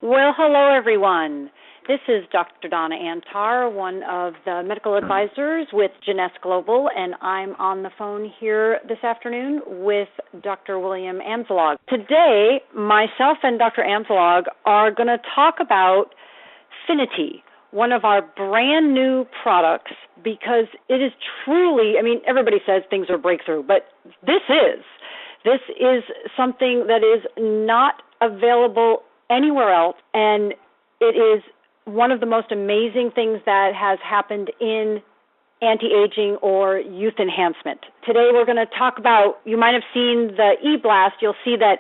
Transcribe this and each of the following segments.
Well, hello, everyone. This is Dr. Donna Antar, one of the medical advisors with Jeunesse Global, and I'm on the phone here this afternoon with Dr. William Anzalog. Today, myself and Dr. Anzalog are going to talk about Finiti, one of our brand new products, because it is truly, everybody says things are breakthrough, but this is something that is not available anywhere else, and it is one of the most amazing things that has happened in anti-aging or youth enhancement. Today we're going to talk about, you might have seen the e-blast, you'll see that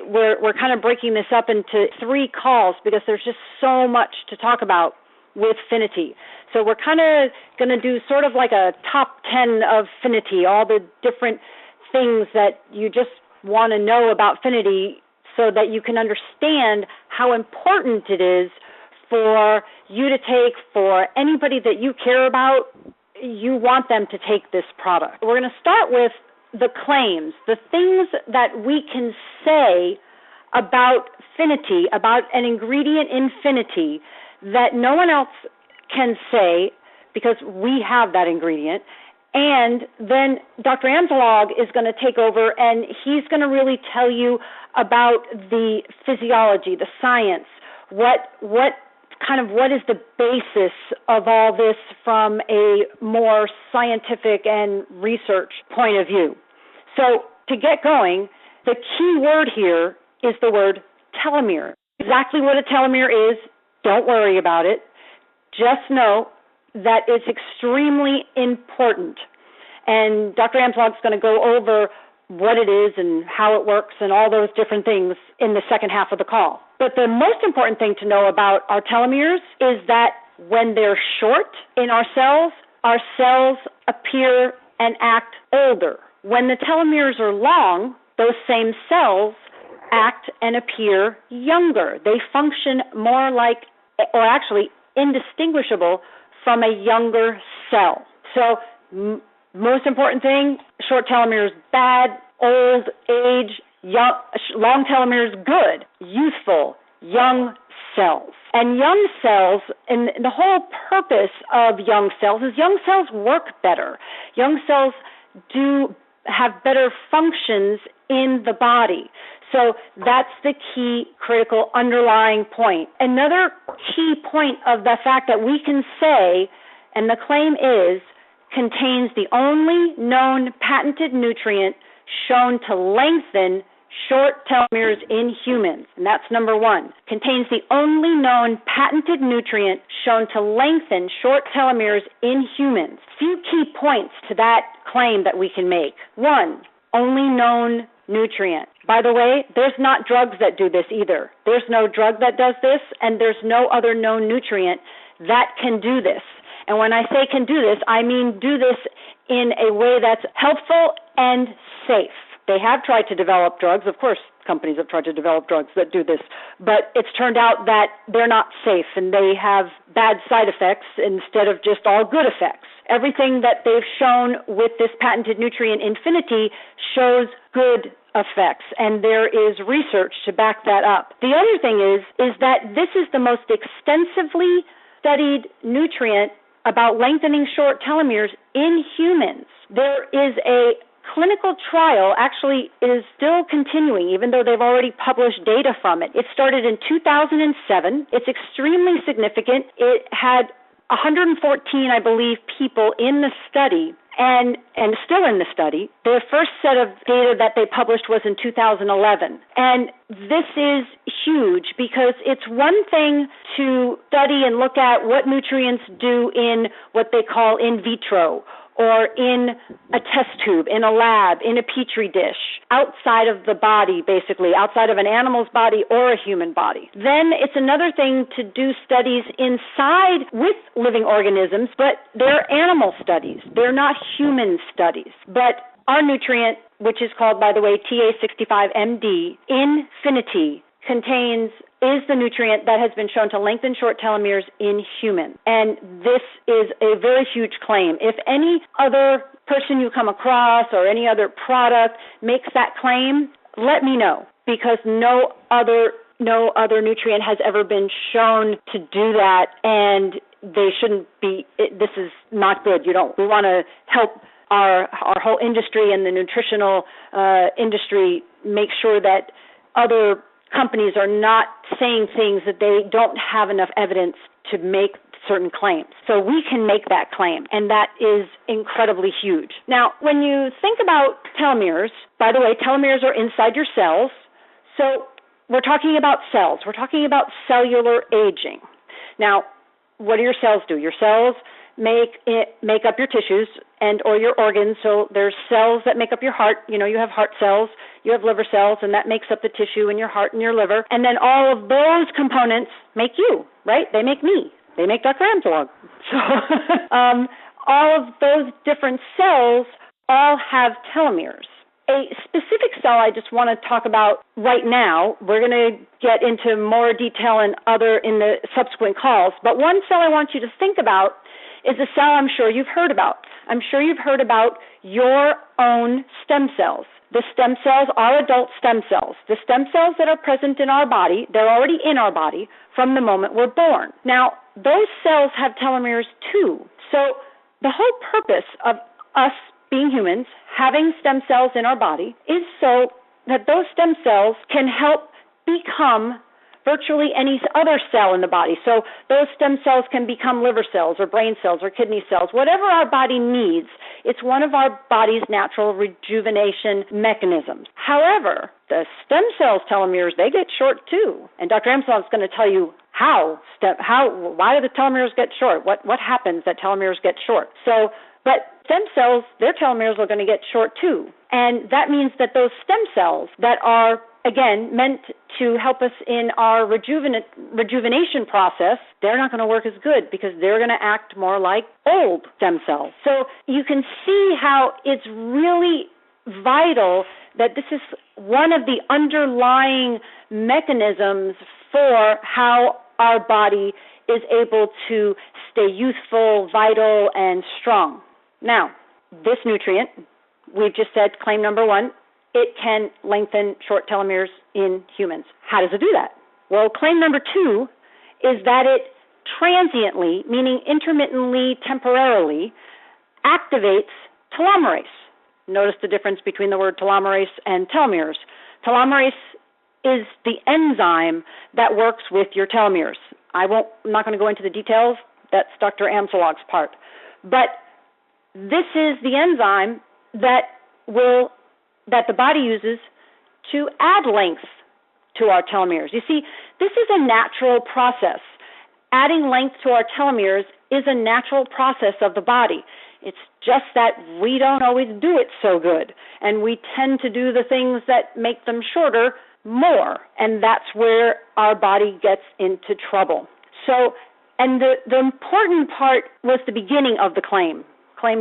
we're kind of breaking this up into 3 calls because there's just so much to talk about with Finiti. So we're kind of going to do sort of like a top 10 of Finiti, all the different things that you just want to know about Finiti so that you can understand how important it is for you to take, for anybody that you care about, you want them to take this product. We're going to start with the claims, the things that we can say about Finiti, about an ingredient in Finiti that no one else can say because we have that ingredient. And then Dr. Anzalog is going to take over, and he's going to really tell you about the physiology, the science, what is the basis of all this from a more scientific and research point of view. So to get going, the key word here is the word telomere. Exactly what a telomere is, don't worry about it. Just know that it's extremely important. And Dr. Anzalog is going to go over what it is and how it works and all those different things in the second half of the call. But the most important thing to know about our telomeres is that when they're short in our cells appear and act older. When the telomeres are long, those same cells act and appear younger. They function more like, or actually indistinguishable from a younger cell. So most important thing, short telomeres bad, old, age, young, long telomeres good, youthful, young cells. And young cells, and the whole purpose of young cells is young cells work better. Young cells do have better functions in the body. So that's the key critical underlying point. Another key point of the fact that we can say, and the claim is, contains the only known patented nutrient shown to lengthen short telomeres in humans. And that's number 1. Contains the only known patented nutrient shown to lengthen short telomeres in humans. Few key points to that claim that we can make. 1, only known nutrient. By the way, there's not drugs that do this either. There's no drug that does this, and there's no other known nutrient that can do this. And when I say can do this, I mean do this in a way that's helpful and safe. They have tried to develop drugs. Of course, companies have tried to develop drugs that do this. But it's turned out that they're not safe and they have bad side effects instead of just all good effects. Everything that they've shown with this patented nutrient Finiti shows good effects, and there is research to back that up. The other thing is that this is the most extensively studied nutrient about lengthening short telomeres in humans. There is a clinical trial, actually it is still continuing, even though they've already published data from it. It started in 2007. It's extremely significant. It had 114, I believe, people in the study, and still in the study. Their first set of data that they published was in 2011. And this is huge because it's one thing to study and look at what nutrients do in what they call in vitro, or in a test tube, in a lab, in a petri dish, outside of the body, basically, outside of an animal's body or a human body. Then it's another thing to do studies inside with living organisms, but they're animal studies. They're not human studies. But our nutrient, which is called, by the way, TA65MD, Finiti, is the nutrient that has been shown to lengthen short telomeres in humans. And this is a very huge claim. If any other person you come across or any other product makes that claim, let me know, because no other no other nutrient has ever been shown to do that, and they shouldn't be. This is not good. We want to help our whole industry and the nutritional industry make sure that other companies are not saying things that they don't have enough evidence to make certain claims. So we can make that claim, and that is incredibly huge. Now, when you think about telomeres, by the way, telomeres are inside your cells. So we're talking about cells. We're talking about cellular aging. Now, what do your cells do? Your cells make up your tissues and or your organs. So there's cells that make up your heart. You have heart cells, you have liver cells, and that makes up the tissue in your heart and your liver. And then all of those components make you, right? They make me. They make Dr. Amsalog. So all of those different cells all have telomeres. A specific cell I just want to talk about right now, we're going to get into more detail in the subsequent calls, but one cell I want you to think about is a cell I'm sure you've heard about. I'm sure you've heard about your own stem cells. The stem cells are adult stem cells. The stem cells that are present in our body, they're already in our body from the moment we're born. Now, those cells have telomeres too. So the whole purpose of us being humans, having stem cells in our body, is so that those stem cells can help become virtually any other cell in the body. So those stem cells can become liver cells or brain cells or kidney cells, whatever our body needs. It's one of our body's natural rejuvenation mechanisms. However, the stem cells' telomeres, they get short too. And Dr. Amsalog is going to tell you why do the telomeres get short? What happens that telomeres get short? But stem cells, their telomeres are going to get short too. And that means that those stem cells that are, again, meant to help us in our rejuvenation process, they're not going to work as good because they're going to act more like old stem cells. So you can see how it's really vital that this is one of the underlying mechanisms for how our body is able to stay youthful, vital, and strong. Now, this nutrient, we've just said claim number one, it can lengthen short telomeres in humans. How does it do that? Well, claim number two is that it transiently, meaning intermittently, temporarily, activates telomerase. Notice the difference between the word telomerase and telomeres. Telomerase is the enzyme that works with your telomeres. I'm not going to go into the details. That's Dr. Amsalog's part. But this is the enzyme that the body uses to add length to our telomeres. You see, this is a natural process. Adding length to our telomeres is a natural process of the body. It's just that we don't always do it so good, and we tend to do the things that make them shorter more, and that's where our body gets into trouble. So, and the important part was the beginning of the claim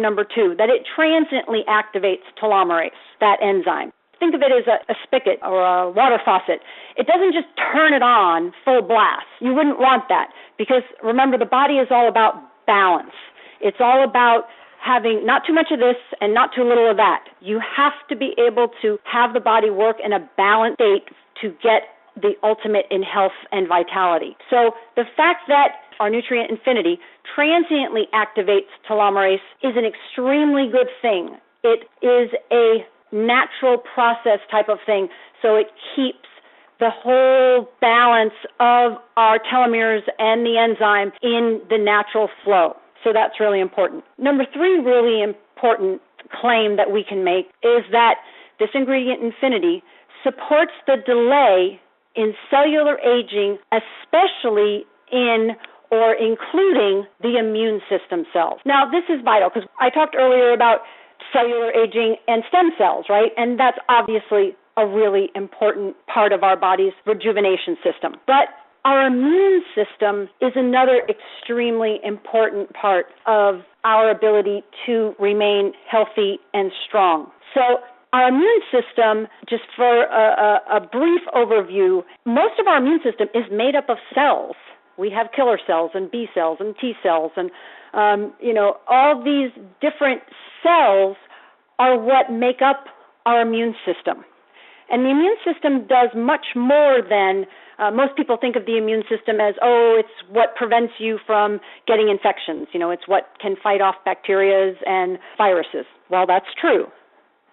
number two, that it transiently activates telomerase, that enzyme. Think of it as a spigot or a water faucet. It doesn't just turn it on full blast. You wouldn't want that because, remember, the body is all about balance. It's all about having not too much of this and not too little of that. You have to be able to have the body work in a balanced state to get the ultimate in health and vitality. So the fact that our nutrient Finiti transiently activates telomerase is an extremely good thing. It is a natural process type of thing, so it keeps the whole balance of our telomeres and the enzyme in the natural flow. So that's really important. Number three really important claim that we can make is that this ingredient Finiti supports the delay in cellular aging, especially in or including the immune system cells. Now, this is vital because I talked earlier about cellular aging and stem cells, right? And that's obviously a really important part of our body's rejuvenation system. But our immune system is another extremely important part of our ability to remain healthy and strong. So our immune system, just for a brief overview, most of our immune system is made up of cells. We have killer cells and B cells and T cells and, all these different cells are what make up our immune system. And the immune system does much more than most people think of the immune system as, it's what prevents you from getting infections. It's what can fight off bacteria and viruses. Well, that's true.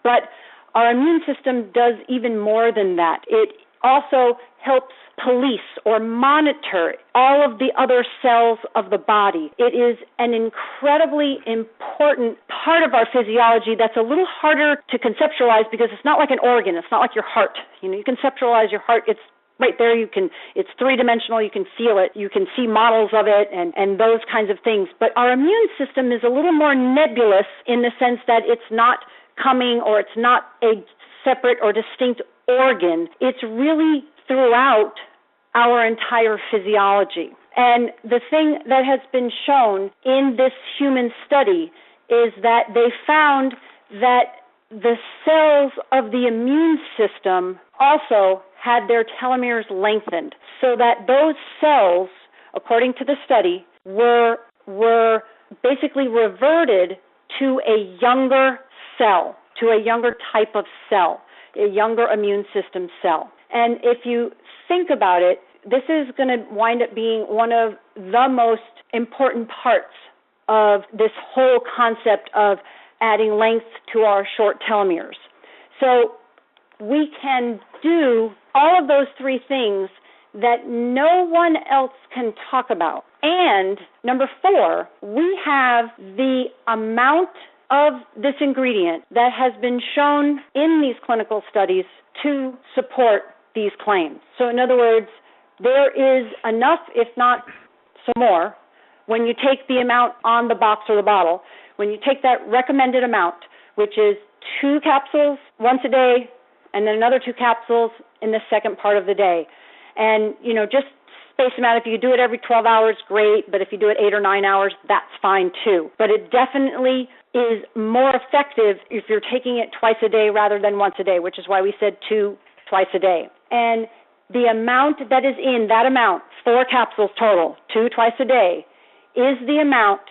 But our immune system does even more than that. It also helps police or monitor all of the other cells of the body. It is an incredibly important part of our physiology that's a little harder to conceptualize because it's not like an organ. It's not like your heart. You conceptualize your heart. It's right there. It's three-dimensional. You can feel it. You can see models of it and those kinds of things. But our immune system is a little more nebulous in the sense that it's not coming or it's not a separate or distinct organ. It's really throughout our entire physiology. And the thing that has been shown in this human study is that they found that the cells of the immune system also had their telomeres lengthened, so that those cells, according to the study, were basically reverted to a younger cell, to a younger type of cell, a younger immune system cell. And if you think about it, this is going to wind up being one of the most important parts of this whole concept of adding length to our short telomeres. So we can do all of those three things that no one else can talk about. And number 4, we have the amount of this ingredient that has been shown in these clinical studies to support these claims. So in other words, there is enough, if not some more, when you take the amount on the box or the bottle, when you take that recommended amount, which is 2 capsules once a day, and then another 2 capsules in the second part of the day. And, just space them out. If you do it every 12 hours, great. But if you do it 8 or 9 hours, that's fine too. But it definitely is more effective if you're taking it twice a day rather than once a day, which is why we said 2 twice a day. And the amount that is in that amount, 4 capsules total, 2 twice a day, is the amount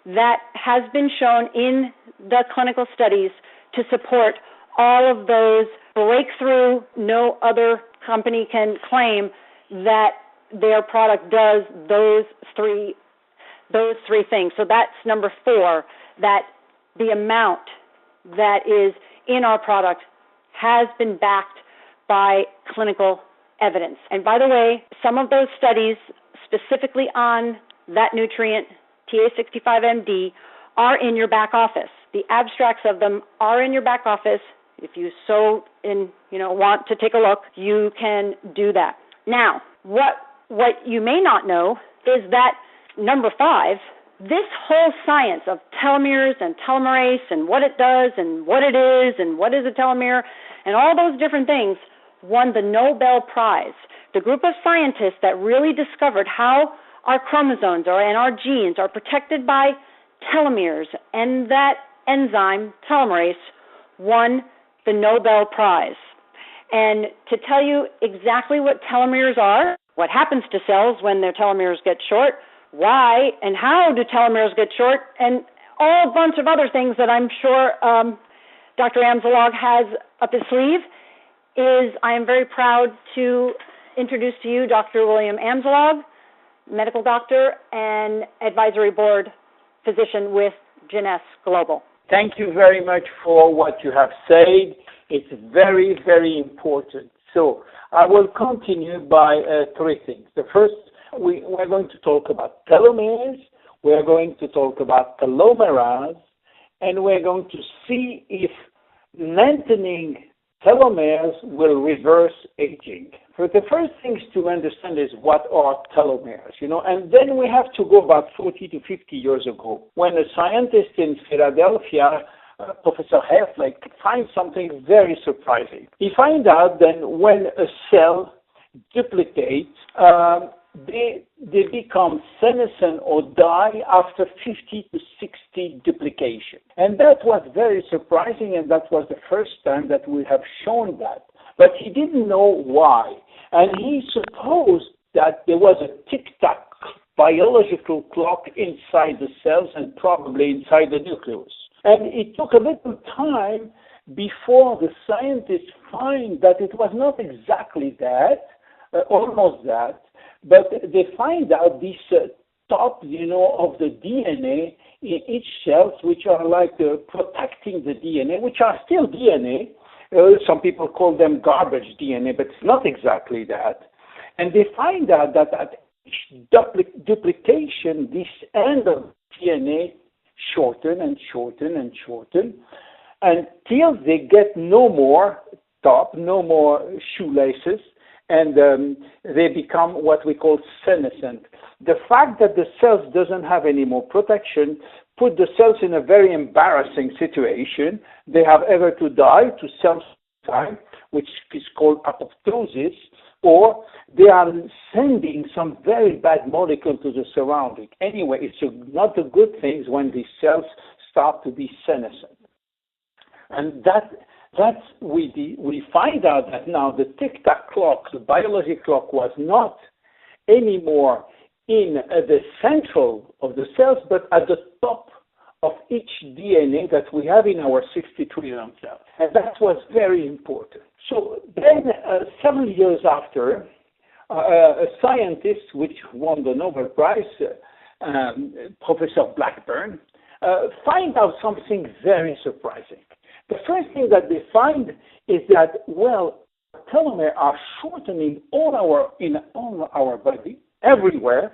that has been shown in the clinical studies to support all of those breakthrough. No other company can claim that their product does those three things. So that's number 4, that the amount that is in our product has been backed by clinical evidence. And by the way, some of those studies specifically on that nutrient, TA65MD, are in your back office. The abstracts of them are in your back office. If you want to take a look, you can do that. Now, what you may not know is that number 5, this whole science of telomeres and telomerase and what it does and what it is and what is a telomere and all those different things won the Nobel Prize. The group of scientists that really discovered how our chromosomes and our genes are protected by telomeres and that enzyme, telomerase, won the Nobel Prize. And to tell you exactly what telomeres are, what happens to cells when their telomeres get short, why and how do telomeres get short, and all a bunch of other things that I'm sure Dr. Amzalog has up his sleeve, I am very proud to introduce to you Dr. William Amzalog, medical doctor and advisory board physician with Jeunesse Global. Thank you very much for what you have said. It's very, very important. So I will continue by 3 things. The first, we're going to talk about telomeres, we're going to talk about telomerase, and we're going to see if lengthening telomeres will reverse aging. So the first things to understand is what are telomeres, and then we have to go about 40 to 50 years ago when a scientist in Philadelphia, Professor Herflick, finds something very surprising. He finds out that when a cell duplicates, they become senescent or die after 50 to 60 duplication. And that was very surprising, and that was the first time that we have shown that. But he didn't know why. And he supposed that there was a tic-tac biological clock inside the cells and probably inside the nucleus. And it took a little time before the scientists find that it was not exactly that, almost that, but they find out these top, of the DNA in each cells, which are like protecting the DNA, which are still DNA. Some people call them garbage DNA, but it's not exactly that. And they find out that at each duplication, this end of DNA shorten and shorten and shorten until they get no more top, no more shoelaces, and they become what we call senescent. The fact that the cells doesn't have any more protection put the cells in a very embarrassing situation. They have either to die to cell time, which is called apoptosis, or they are sending some very bad molecule to the surrounding. Anyway, it's not a good thing when these cells start to be senescent. And we find out that now the tic-tac clock, the biology clock, was not anymore in the central of the cells, but at the top of each DNA that we have in our 60 trillion cells. And that was very important. So then, several years after, a scientist which won the Nobel Prize, Professor Blackburn, find out something very surprising. The first thing that they find is that, telomeres are shortening in all our body, everywhere,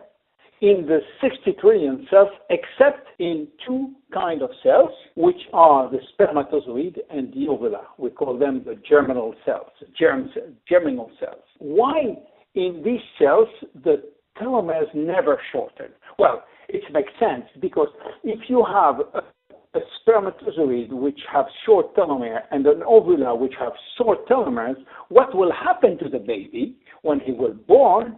in the 60 trillion cells, except in two kinds of cells, which are the spermatozoid and the ovula. We call them the germinal cells, germinal cells. Why in these cells the telomeres never shorten? Well, it makes sense, because if you have a spermatozoid which have short telomere and an ovula which have short telomeres, what will happen to the baby when he was born?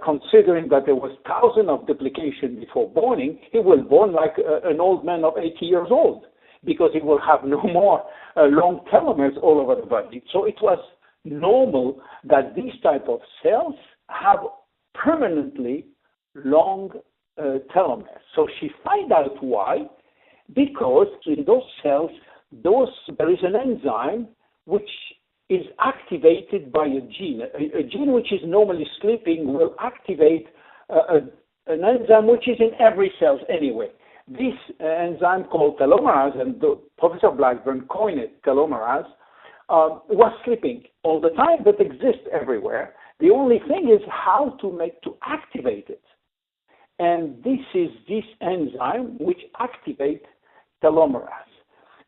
Considering that there was thousands of duplication before born, he will born like an old man of 80 years old, because he will have no more long telomeres all over the body. So it was normal that these type of cells have permanently long telomeres. So she find out why, because in those cells, there is an enzyme which is activated by a gene. A gene which is normally sleeping will activate an enzyme which is in every cell anyway. This enzyme called telomerase, and Professor Blackburn coined it telomerase, was sleeping all the time but exists everywhere. The only thing is how to activate it. And this is this enzyme which activates telomerase.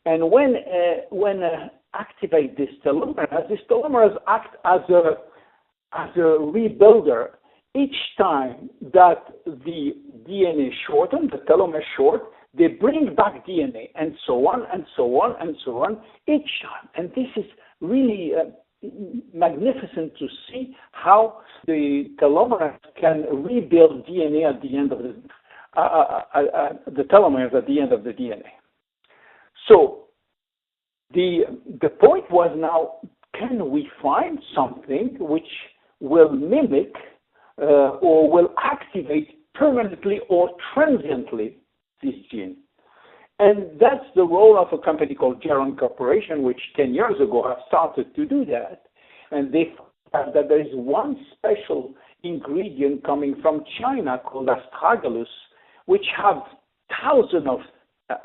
And when activate this telomerase act as a rebuilder. Each time that the DNA shorten, the telomere short, they bring back DNA, and so on, and so on, and so on, each time. And this is really magnificent to see how the telomere can rebuild DNA at the end of the telomeres at the end of the DNA. So the point was now, can we find something which will mimic or will activate permanently or transiently this gene? And that's the role of a company called Geron Corporation, which 10 years ago have started to do that. And they found that there is one special ingredient coming from China called astragalus, which have thousands of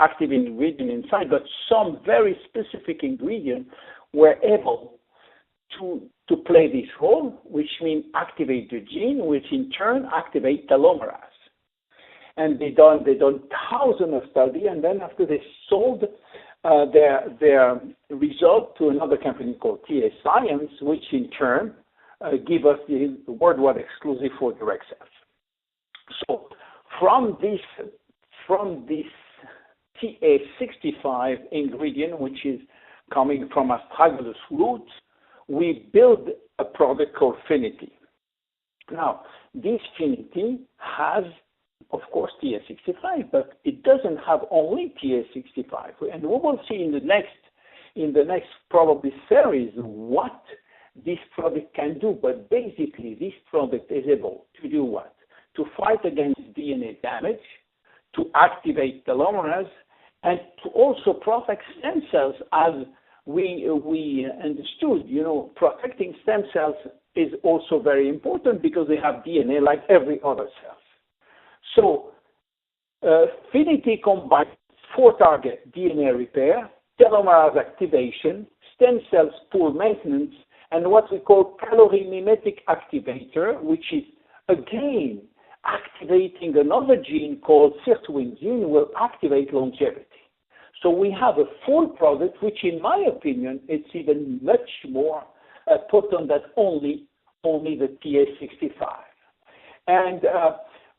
active ingredients inside, but some very specific ingredients were able to play this role, which means activate the gene, which in turn activate telomerase. And they done thousands of studies, and then after they sold their result to another company called TA Science, which in turn give us the worldwide exclusive for direct sales. So from this TA65 ingredient, which is coming from astragalus roots, we build a product called Finiti. Now, this Finiti has, of course, TA65, but it doesn't have only TA65. And we will see in the next probably series what this product can do. But basically, this product is able to do what? To fight against DNA damage, to activate telomerase, and to also protect stem cells as we understood, protecting stem cells is also very important because they have DNA like every other cell. So Finiti combines 4 targets: DNA repair, telomerase activation, stem cells pool maintenance, and what we call calorimemetic activator, which is again activating another gene called sirtuin will activate longevity. So we have a full product, which in my opinion, it's even much more potent than only the TA65. And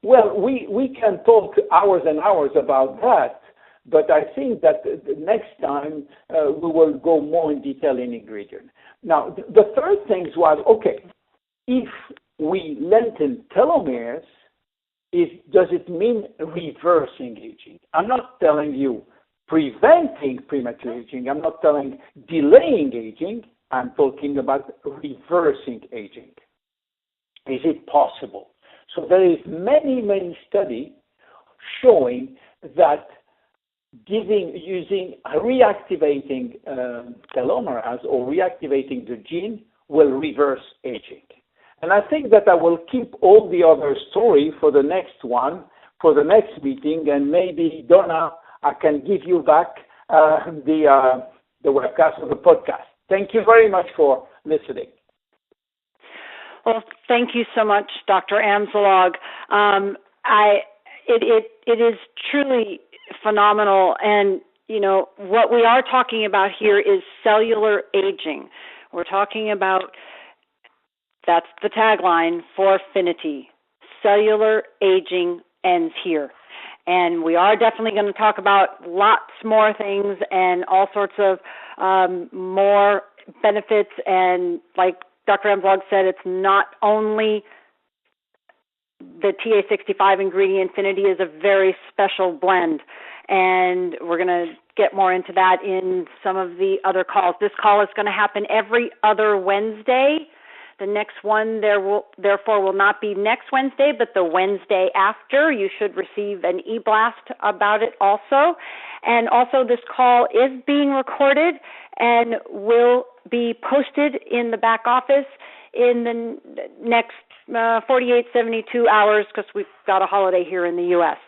we can talk hours and hours about that, but I think that the next time we will go more in detail in ingredient. Now, the third thing was, okay, if we lengthen telomeres, does it mean reversing aging? I'm not telling you preventing premature aging. I'm not telling delaying aging. I'm talking about reversing aging. Is it possible? So there is many studies showing that using reactivating telomerase or reactivating the gene will reverse aging. And I think that I will keep all the other story for the next one, for the next meeting, and maybe, Donna, I can give you back the webcast or the podcast. Thank you very much for listening. Well, thank you so much, Dr. Amzalog. It is truly phenomenal, and what we are talking about here is cellular aging. We're talking about, that's the tagline for Finiti. Cellular aging ends here. And we are definitely going to talk about lots more things and all sorts of more benefits. And like Dr. Amzalog said, it's not only the TA65 ingredient. Finiti is a very special blend. And we're going to get more into that in some of the other calls. This call is going to happen every other Wednesday. The next one therefore will not be next Wednesday, but the Wednesday after. You should receive an e-blast about it also. And also this call is being recorded and will be posted in the back office in the next 48, 72 hours because we've got a holiday here in the U.S.